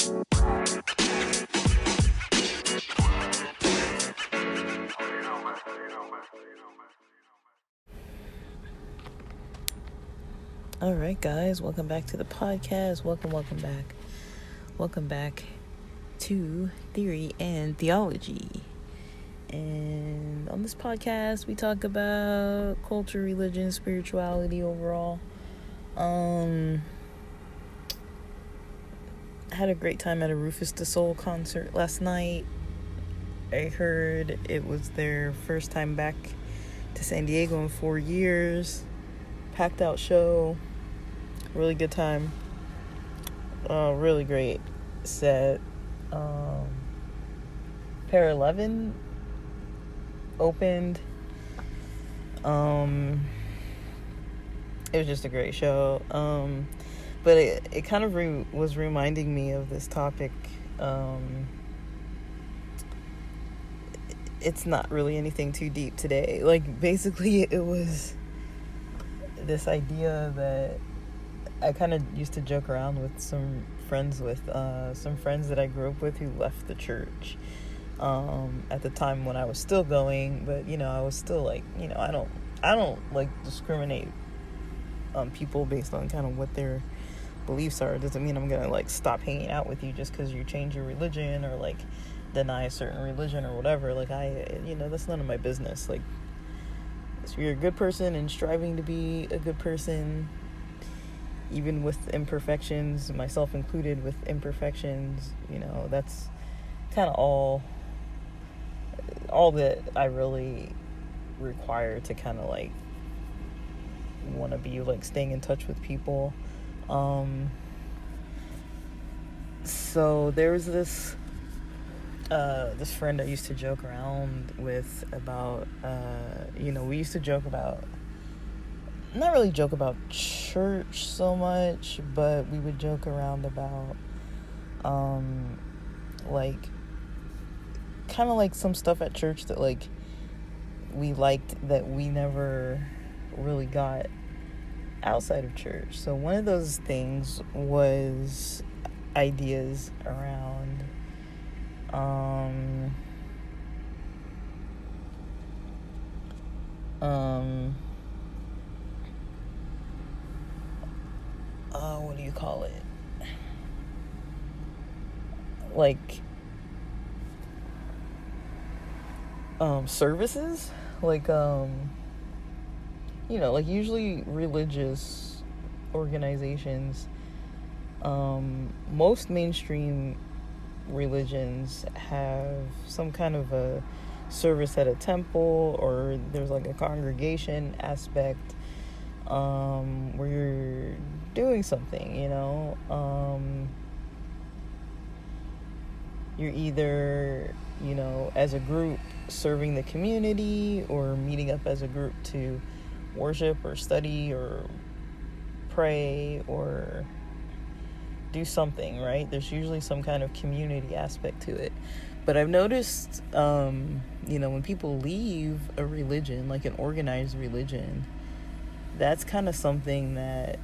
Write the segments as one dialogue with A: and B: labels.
A: All right, guys, welcome back to the podcast. Welcome back. Welcome back to Theory and Theology. And on this podcast, we talk about culture, religion, spirituality overall. I had a great time at a Rufus Du Sol concert last night. I heard it was their first time back to San Diego in 4 years. Packed out show. Really good time. Really great set. Pair 11 opened. It was just a great show. But it kind of was reminding me of this topic. It's not really anything too deep today. Like, basically, it was this idea that I kind of used to joke around with some friends that I grew up with who left the church at the time when I was still going, but I was still like, I don't like discriminate on people based on kind of what their beliefs are. It doesn't mean I'm gonna like stop hanging out with you just because you change your religion or like deny a certain religion or whatever. Like that's none of my business. Like, if you're a good person and striving to be a good person, even with imperfections, myself included with imperfections, that's kind of all that I really require to kind of like want to be like staying in touch with people. So there was this friend I used to joke around with about, we used to joke about, not really joke about church so much, but we would joke around about, like, kind of like some stuff at church that, like, we liked that we never really got outside of church. So one of those things was ideas around, what do you call it? Like, services? Like, like usually religious organizations, most mainstream religions have some kind of a service at a temple, or there's like a congregation aspect, where you're doing something, you're either, as a group serving the community or meeting up as a group to worship or study or pray or do something, right? There's usually some kind of community aspect to it. But I've noticed, when people leave a religion, like an organized religion, that's kind of something that,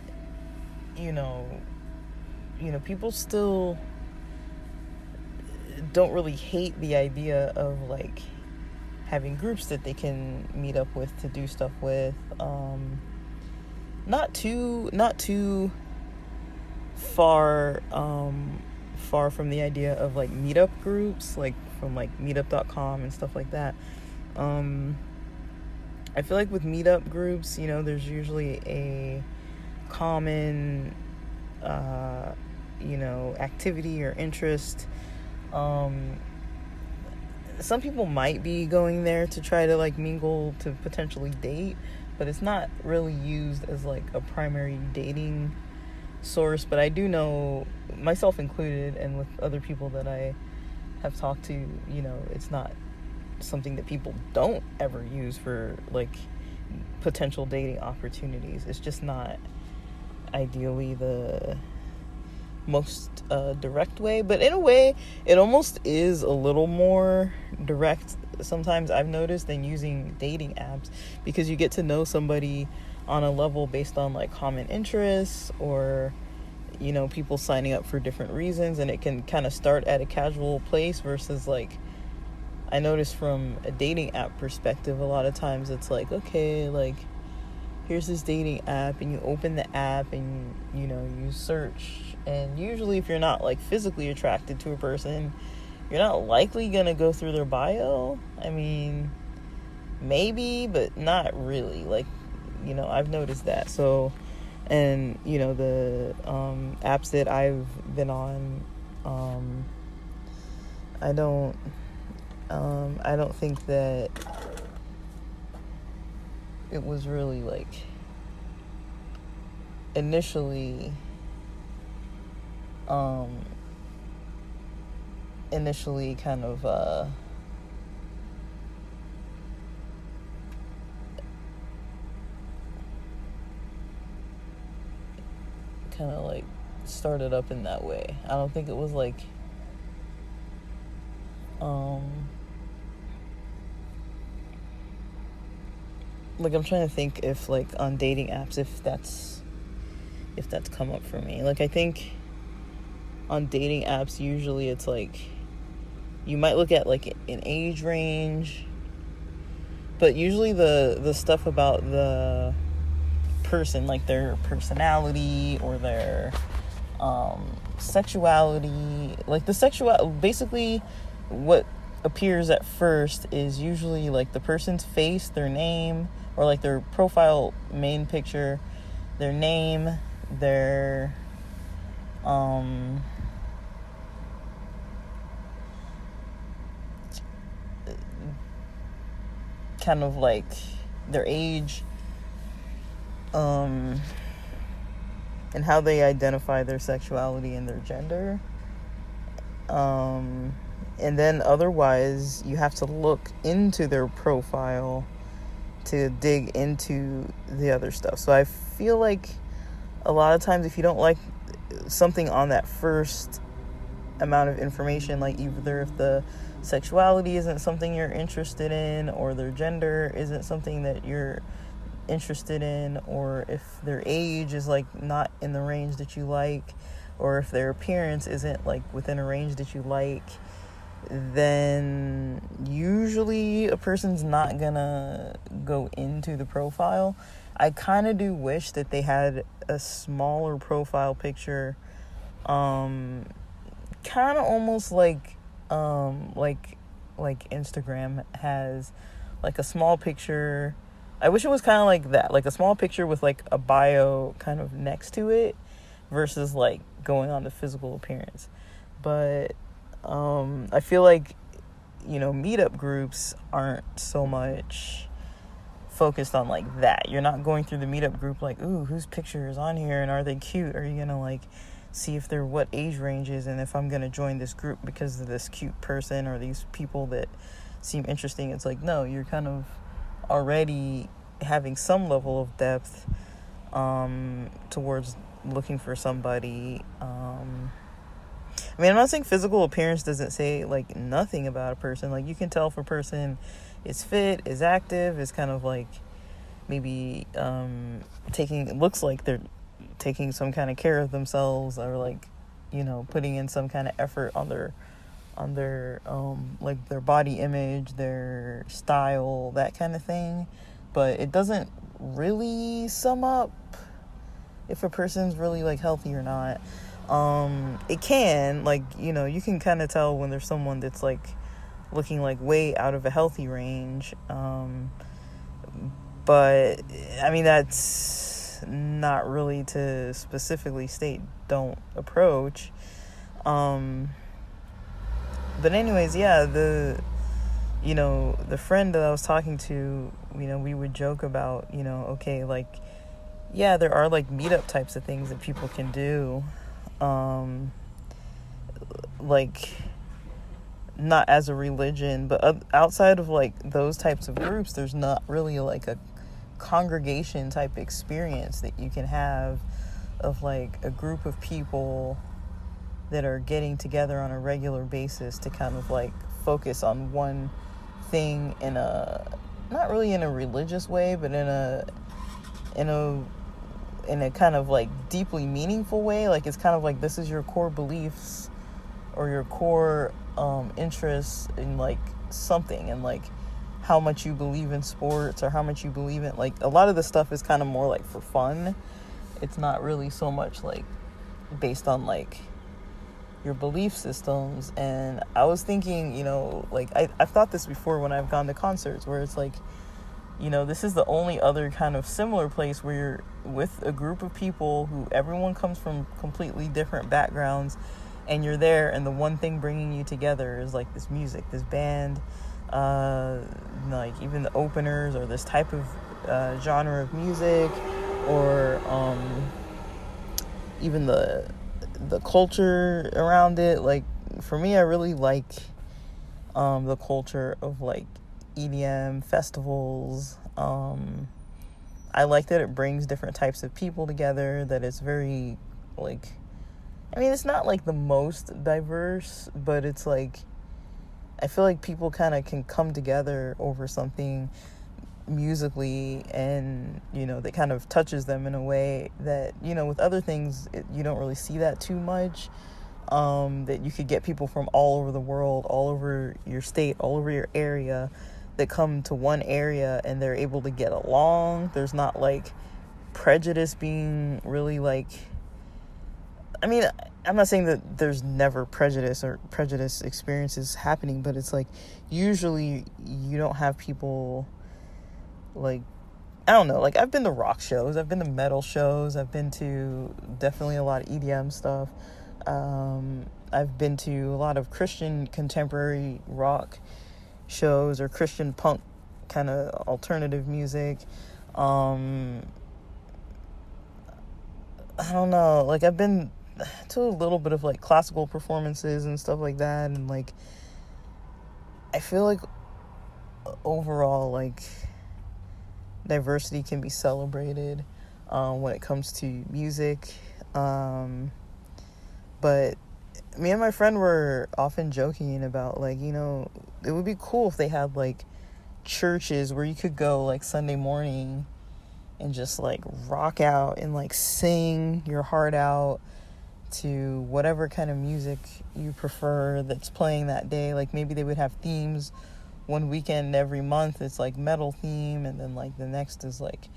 A: people still don't really hate the idea of like having groups that they can meet up with to do stuff with. Not too far from the idea of like meetup groups, like from like meetup.com and stuff like that. I feel like with meetup groups, there's usually a common activity or interest. Some people might be going there to try to like mingle to potentially date, but it's not really used as like a primary dating source. But I do know, myself included, and with other people that I have talked to, it's not something that people don't ever use for like potential dating opportunities. It's just not ideally the most direct way, but in a way it almost is a little more direct sometimes, I've noticed, than using dating apps, because you get to know somebody on a level based on like common interests, or people signing up for different reasons, and it can kind of start at a casual place versus like, I noticed from a dating app perspective, a lot of times it's like, okay, like, here's this dating app, and you open the app and, you search. And usually if you're not like physically attracted to a person, you're not likely going to go through their bio. I mean, maybe, but not really. Like, I've noticed that. So, and, the apps that I've been on, I don't think that it was really like initially kind of like started up in that way. I don't think it was like like, I'm trying to think if like on dating apps, if that's come up for me. Like, I think on dating apps usually it's like you might look at like an age range, but usually the stuff about the person, like their personality or their sexuality, like basically what appears at first is usually like the person's face, their name, or like their profile main picture, their name, their kind of like their age, and how they identify their sexuality and their gender. And then otherwise you have to look into their profile to dig into the other stuff. So I feel like a lot of times if you don't like something on that first amount of information, like either if the sexuality isn't something you're interested in, or their gender isn't something that you're interested in, or if their age is like not in the range that you like, or if their appearance isn't like within a range that you like, then usually a person's not gonna go into the profile. I kind of do wish that they had a smaller profile picture, kind of almost like Instagram has, like a small picture. I wish it was kind of like that, like a small picture with like a bio kind of next to it, versus like going on the physical appearance. But I feel like, meetup groups aren't so much focused on like that. You're not going through the meetup group like, ooh, whose picture is on here and are they cute? Are you gonna like see if they're what age ranges, and if I'm gonna join this group because of this cute person or these people that seem interesting? It's like, no, you're kind of already having some level of depth towards looking for somebody. I mean, I'm not saying physical appearance doesn't say like nothing about a person. Like, you can tell if a person is fit, is active, is kind of like maybe looks like they're taking some kind of care of themselves, or like, putting in some kind of effort on their like their body image, their style, that kind of thing. But it doesn't really sum up if a person's really like healthy or not. It can, like, you can kind of tell when there's someone that's like looking like way out of a healthy range. But I mean, that's not really to specifically state don't approach. But anyways, yeah, the friend that I was talking to, we would joke about, okay, like, yeah, there are like meetup types of things that people can do. Like, not as a religion, but outside of like those types of groups, there's not really like a congregation type experience that you can have of like a group of people that are getting together on a regular basis to kind of like focus on one thing in a, not really in a religious way, but in in a kind of like deeply meaningful way. Like it's kind of like this is your core beliefs or your core interests in like something, and like how much you believe in sports or how much you believe in, like, a lot of the stuff is kind of more like for fun. It's not really so much like based on like your belief systems. And I was thinking, you know, like I've thought this before when I've gone to concerts, where it's like, you know, this is the only other kind of similar place where you're with a group of people who everyone comes from completely different backgrounds, and you're there, and the one thing bringing you together is like this music, this band, like even the openers, or this type of genre of music, or even the culture around it. Like for me, I really like the culture of like EDM festivals. I like that it brings different types of people together, that it's very like, I mean, it's not like the most diverse, but it's like, I feel like people kind of can come together over something musically, and, you know, that kind of touches them in a way that, you know, with other things, you don't really see that too much. That you could get people from all over the world, all over your state, all over your area, that come to one area and they're able to get along. There's not like prejudice being really like, I mean, I'm not saying that there's never prejudice or prejudice experiences happening, but it's like usually you don't have people like, I don't know, like I've been to rock shows, I've been to metal shows, I've been to definitely a lot of EDM stuff. I've been to a lot of Christian contemporary rock shows, or Christian punk kind of alternative music. I don't know, like I've been to a little bit of like classical performances and stuff like that, and like I feel like overall like diversity can be celebrated when it comes to music. But me and my friend were often joking about like, you know, it would be cool if they had like churches where you could go like Sunday morning and just like rock out and like sing your heart out to whatever kind of music you prefer that's playing that day. Like maybe they would have themes. One weekend every month it's like metal theme, and then like the next is like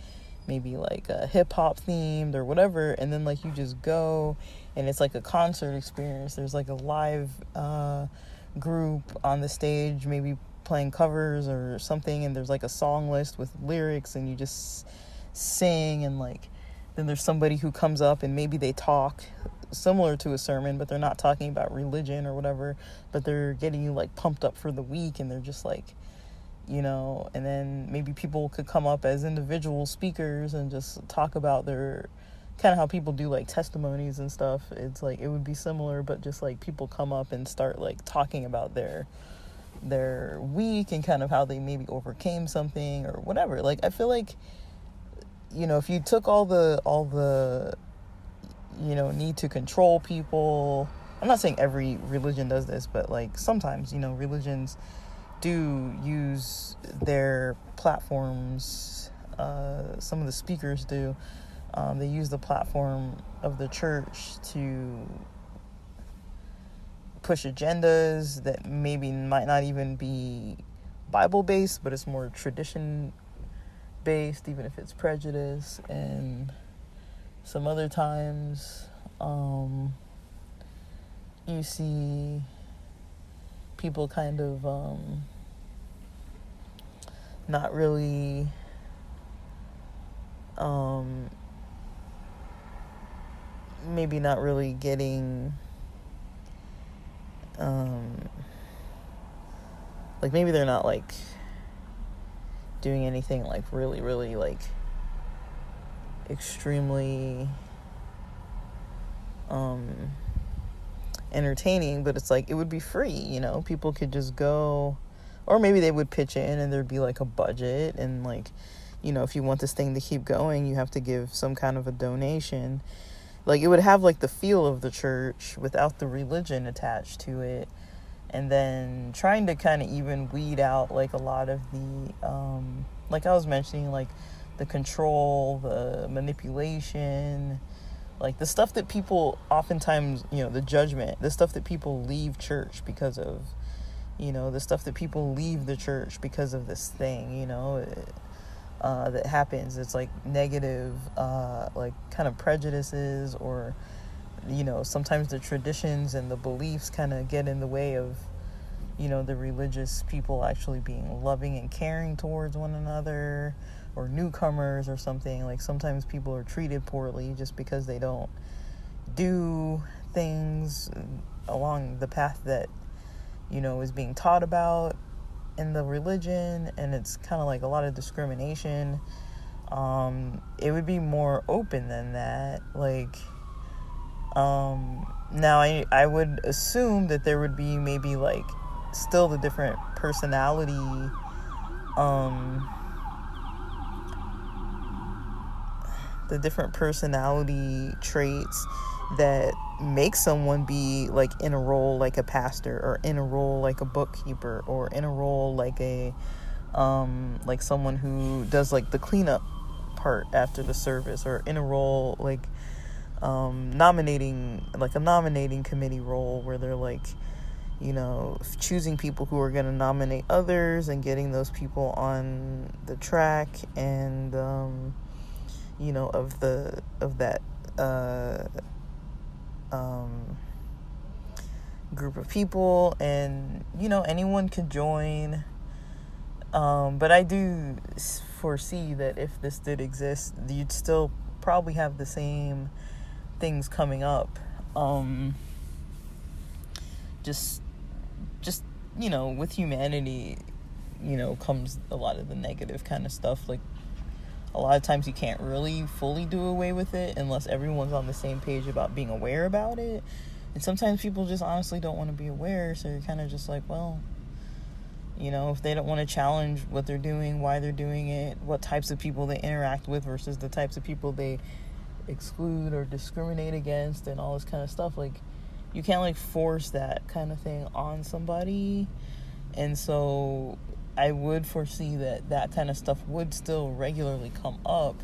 A: maybe like a hip hop themed or whatever, and then like you just go and it's like a concert experience. There's like a live group on the stage, maybe playing covers or something, and there's like a song list with lyrics, and you just sing, and like then there's somebody who comes up and maybe they talk similar to a sermon, but they're not talking about religion or whatever, but they're getting you like pumped up for the week, and they're just like, you know, and then maybe people could come up as individual speakers and just talk about their kind of how people do like testimonies and stuff. It's like it would be similar, but just like people come up and start like talking about their week and kind of how they maybe overcame something or whatever. Like I feel like, you know, if you took all the you know, need to control people, I'm not saying every religion does this, but like sometimes, you know, religions do use their platforms, some of the speakers do, they use the platform of the church to push agendas that maybe might not even be Bible based, but it's more tradition based, even if it's prejudice. And some other times you see people kind of not really maybe not really getting like maybe they're not like doing anything like really like extremely entertaining, but it's like it would be free, you know, people could just go, or maybe they would pitch in and there'd be like a budget, and like, you know, if you want this thing to keep going, you have to give some kind of a donation. Like it would have like the feel of the church without the religion attached to it. And then trying to kind of even weed out like a lot of the like I was mentioning, like the control, the manipulation, like the stuff that people oftentimes, the judgment, the stuff that people leave church because of, the stuff that people leave the church because of this thing, that happens. It's like negative, like kind of prejudices, or, sometimes the traditions and the beliefs kind of get in the way of, the religious people actually being loving and caring towards one another, or newcomers or something. Like sometimes people are treated poorly just because they don't do things along the path that, is being taught about in the religion, and it's kind of like a lot of discrimination. It would be more open than that. Like, now I would assume that there would be maybe like still the different personality, traits that make someone be like in a role like a pastor, or in a role like a bookkeeper, or in a role like a like someone who does like the cleanup part after the service, or in a role like nominating committee role, where they're like, choosing people who are going to nominate others and getting those people on the track, and of that group of people, and anyone could join, but I do foresee that if this did exist, you'd still probably have the same things coming up. Just with humanity, comes a lot of the negative kind of stuff. Like, a lot of times you can't really fully do away with it unless everyone's on the same page about being aware about it. And sometimes people just honestly don't want to be aware, so you're kind of just like, well, if they don't want to challenge what they're doing, why they're doing it, what types of people they interact with versus the types of people they exclude or discriminate against, and all this kind of stuff, like, you can't like force that kind of thing on somebody. And so I would foresee that kind of stuff would still regularly come up,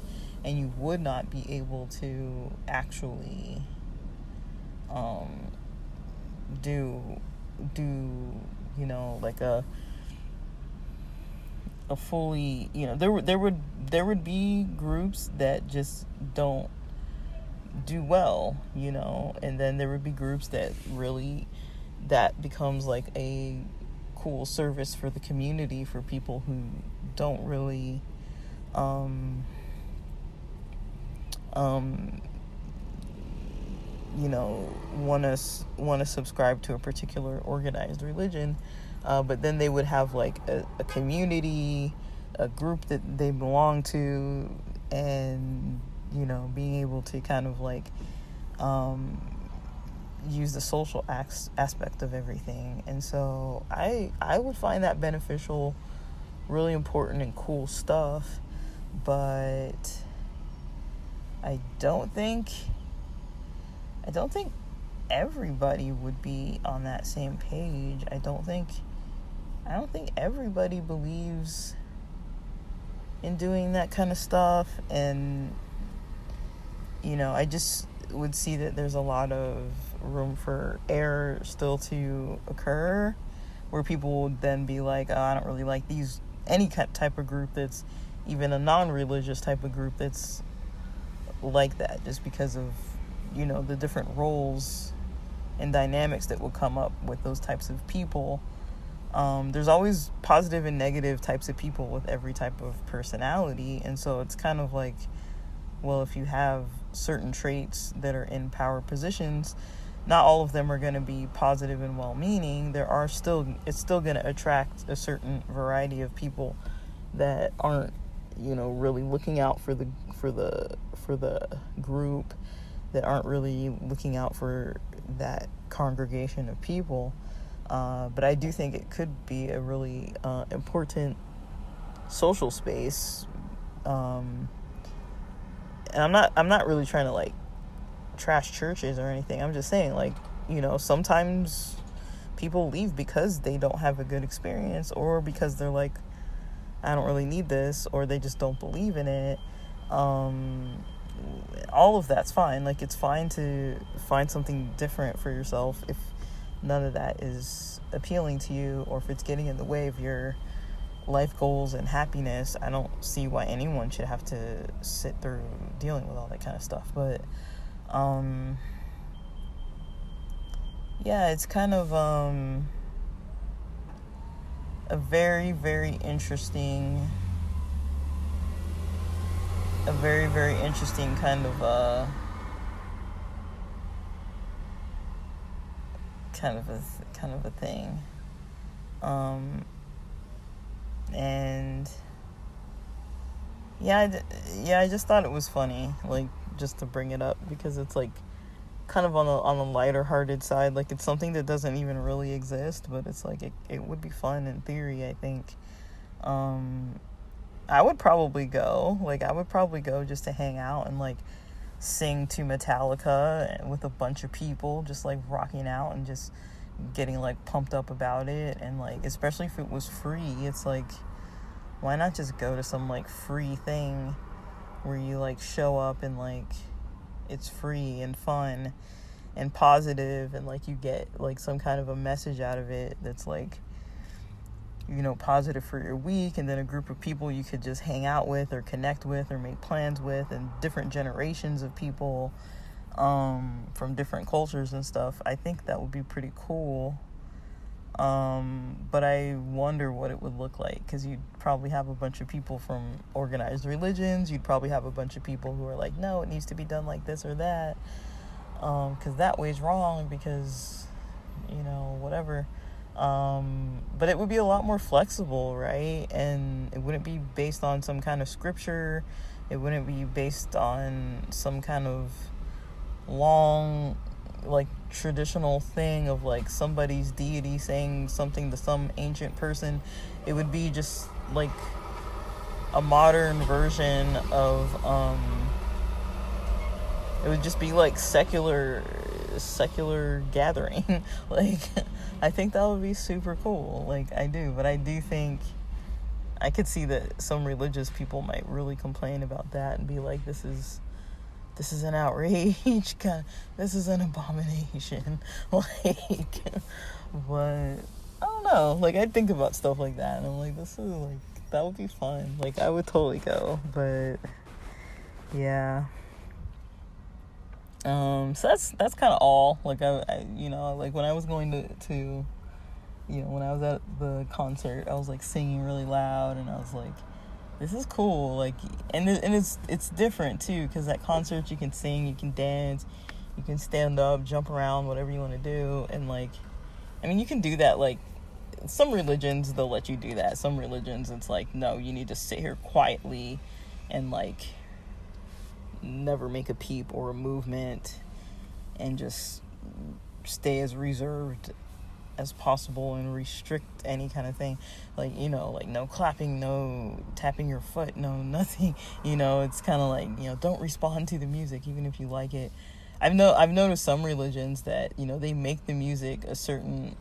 A: and you would not be able to actually do like a fully, there would be groups that just don't do well, and then there would be groups that becomes like a cool service for the community, for people who don't really want to subscribe to a particular organized religion, but then they would have like a community, a group that they belong to, and being able to kind of like use the social aspect of everything. And so I would find that beneficial, really important and cool stuff. But I don't think everybody would be on that same page. I don't think everybody believes in doing that kind of stuff. And I just would see that there's a lot of room for error still to occur, where people would then be like, oh, I don't really like any type of group that's even a non-religious type of group that's like that, just because of the different roles and dynamics that will come up with those types of people. There's always positive and negative types of people with every type of personality, and so it's kind of like, well, if you have certain traits that are in power positions, not all of them are going to be positive and well-meaning. It's still going to attract a certain variety of people that aren't, really looking out for the group, that aren't really looking out for that congregation of people. But I do think it could be a really important social space. And I'm not really trying to like trash churches or anything. I'm just saying, like, sometimes people leave because they don't have a good experience, or because they're like, I don't really need this, or they just don't believe in it. All of that's fine. Like, it's fine to find something different for yourself if none of that is appealing to you, or if it's getting in the way of your life goals and happiness. I don't see why anyone should have to sit through dealing with all that kind of stuff. But yeah, it's kind of a very, very interesting kind of a thing. And I just thought it was funny, like, just to bring it up, because it's like kind of on the lighter hearted side. Like, it's something that doesn't even really exist, but it's like it would be fun in theory, I think. I would probably go just to hang out and like sing to Metallica with a bunch of people, just like rocking out and just getting like pumped up about it. And like, especially if it was free, it's like, why not just go to some like free thing where you like show up and like it's free and fun and positive, and like you get like some kind of a message out of it that's like, you know, positive for your week, and then a group of people you could just hang out with or connect with or make plans with, and different generations of people from different cultures and stuff. I think that would be pretty cool. But I wonder what it would look like, because you'd probably have a bunch of people from organized religions. You'd probably have a bunch of people who are like, no, it needs to be done like this or that, because that way's wrong, because, you know, whatever. But it would be a lot more flexible, right? And it wouldn't be based on some kind of scripture. It wouldn't be based on some kind of long, like, traditional thing of like somebody's deity saying something to some ancient person. It would be just like a modern version of it would just be like secular gathering. Like, I think that would be super cool. Like, I do think I could see that some religious people might really complain about that and be like, this is an outrage, God, this is an abomination. Like, but I don't know, like, I think about stuff like that and I'm like, this is like, that would be fun. Like, I would totally go. But yeah, so that's kind of all. Like, I you know, like, when I was going to you know, when I was at the concert, I was like singing really loud, and I was like, this is cool. Like, and it's different too, because at concerts you can sing, you can dance, you can stand up, jump around, whatever you want to do. And like, I mean, you can do that. Like, some religions, they'll let you do that. Some religions, it's like, no, you need to sit here quietly and like never make a peep or a movement, and just stay as reserved as possible and restrict any kind of thing. Like, you know, like, no clapping, no tapping your foot, no nothing. You know, it's kind of like, you know, don't respond to the music even if you like it. I've noticed some religions that, you know, they make the music a certain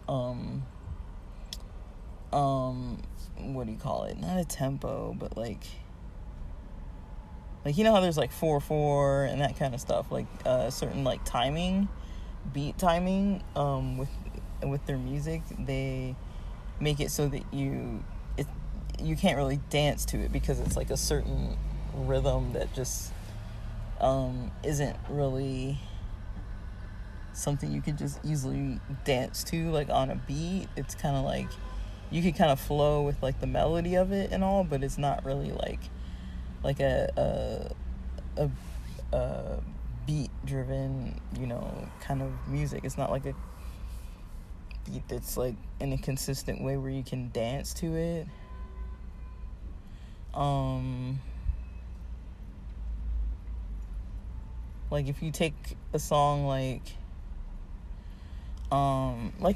A: what do you call it, not a tempo, but like, you know how there's like 4/4 and that kind of stuff, like certain like timing, beat timing, with their music. They make it so that you can't really dance to it, because it's like a certain rhythm that just isn't really something you could just easily dance to, like, on a beat. It's kind of like you could kind of flow with like the melody of it and all, but it's not really like a beat driven, you know, kind of music. It's not like a beat that's like in a consistent way where you can dance to it. Like, if you take a song like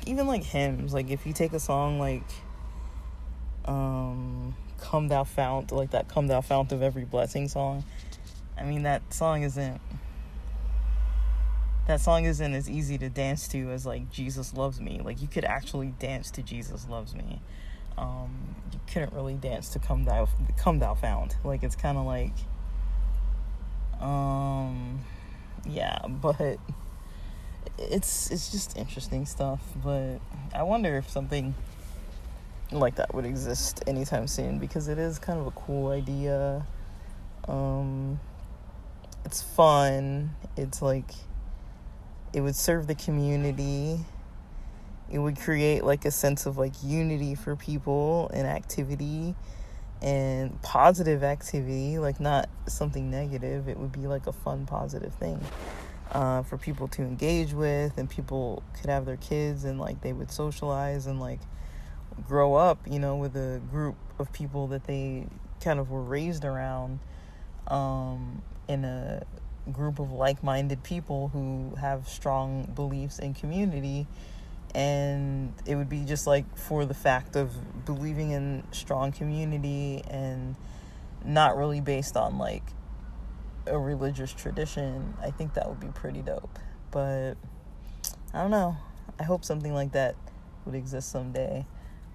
A: even like hymns, like if you take a song like Come Thou Fount, like that Come Thou Fount of Every Blessing song, I mean, that song isn't as easy to dance to as like Jesus Loves Me. Like, you could actually dance to Jesus Loves Me. You couldn't really dance to Come Thou Fount. Like, it's kind of like, Yeah, but it's just interesting stuff. But I wonder if something like that would exist anytime soon, because it is kind of a cool idea. It's fun. It's like, it would serve the community. It would create like a sense of like unity for people and activity and positive activity, like not something negative. It would be like a fun, positive thing for people to engage with, and people could have their kids and like they would socialize and like grow up, you know, with a group of people that they kind of were raised around, in a group of like-minded people who have strong beliefs in community. And it would be just like for the fact of believing in strong community and not really based on like a religious tradition. I think that would be pretty dope. But I don't know. I hope something like that would exist someday,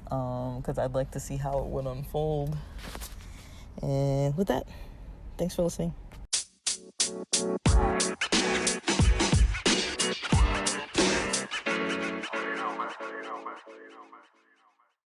A: because I'd like to see how it would unfold. And with that, thanks for listening.